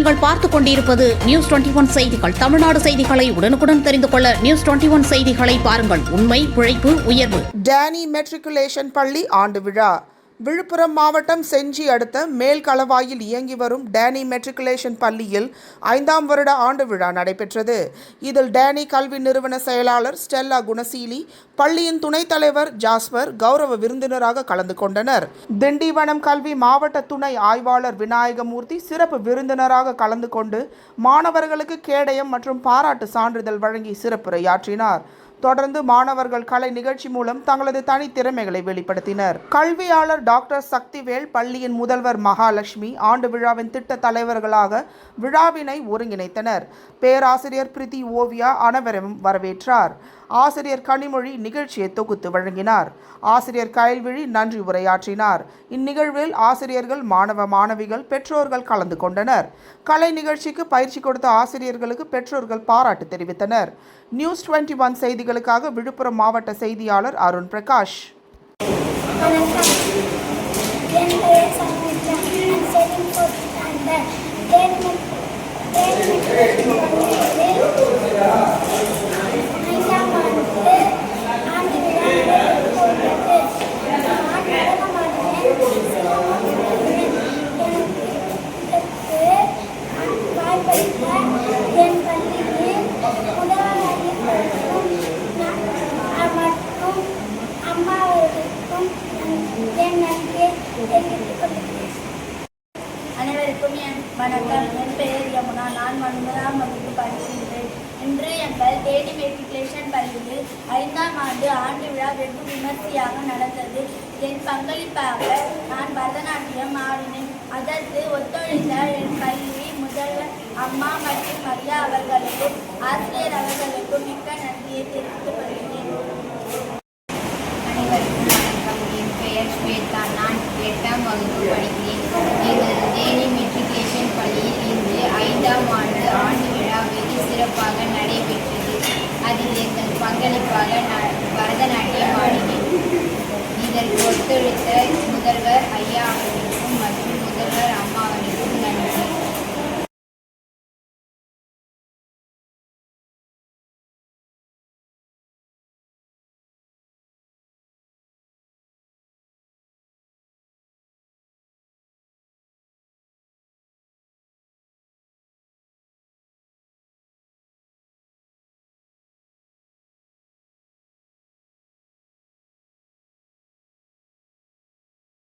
நீங்கள் பார்த்துக் கொண்டிருப்பது நியூஸ் 21 செய்திகள். தமிழ்நாடு செய்திகளை உடனுக்குடன் தெரிந்து கொள்ள நியூஸ் 21 செய்திகளை பாருங்கள். உண்மை, உழைப்பு, உயர்வு. டேனி மெட்ரிகுலேஷன் பள்ளி ஆண்டு விழா. விழுப்புரம் மாவட்டம் செஞ்சி அடுத்த மேல்களவாயில் இயங்கி வரும் டேனி மெட்ரிகுலேஷன் பள்ளியில் 5ஆம் வருட ஆண்டு விழா நடைபெற்றது. இதில் டேனி கல்வி நிறுவன செயலாளர் ஸ்டெல்லா குணசீலி, பள்ளியின் துணைத் தலைவர் ஜாஸ்பர் கௌரவ விருந்தினராக கலந்து கொண்டனர். திண்டிவனம் கல்வி மாவட்ட துணை ஆய்வாளர் விநாயகமூர்த்தி சிறப்பு விருந்தினராக கலந்து கொண்டு மாணவர்களுக்கு கேடயம் மற்றும் பாராட்டு சான்றிதழ் வழங்கி சிறப்புரையாற்றினார். தொடர்ந்து மாணவர்கள் கலை நிகழ்ச்சி மூலம் தங்களது தனித்திறமைகளை வெளிப்படுத்தினர். கல்வியாளர் டாக்டர் சக்திவேல், பள்ளியின் முதல்வர் மகாலட்சுமி ஆண்டு விழாவின் திட்ட தலைவர்களாக விழாவினை ஒருங்கிணைத்தனர். பேராசிரியர் பிரித்தி ஓவியா அனைவரையும் வரவேற்றார். ஆசிரியர் கனிமொழி நிகழ்ச்சியை தொகுத்து வழங்கினார். ஆசிரியர் கயல்விழி நன்றி உரையாற்றினார். இந்நிகழ்வில் ஆசிரியர்கள், மாணவ மாணவிகள், பெற்றோர்கள் கலந்து கொண்டனர். கலை நிகழ்ச்சிக்கு பயிற்சி கொடுத்த ஆசிரியர்களுக்கு பெற்றோர்கள் பாராட்டு தெரிவித்தனர். நியூஸ் 21 செய்திகளுக்காக விழுப்புரம் மாவட்ட செய்தியாளர் அருண் பிரகாஷ். அனைவருக்கும் என் வணக்கம். என் பெயர் யமுனா. நான் 9ஆம் வகுப்பு படிக்கின்றேன். இன்று எங்கள் டேனி மெட்ரிகுலேஷன் பள்ளியில் 5ஆம் ஆண்டு விழா வெகு விமர்சையாக நடந்தது. என் பங்களிப்பாக நான் பரதநாட்டியம் ஆடினேன். அதற்கு ஒத்துழைத்த என் பள்ளி முதல்வர் அம்மா மற்றும் மரியா அவர்களுக்கும் ஆசிரியர் அவர்களுக்கும் மிக்க நன்றியை தெரிவித்துக் கொள்கிறேன்.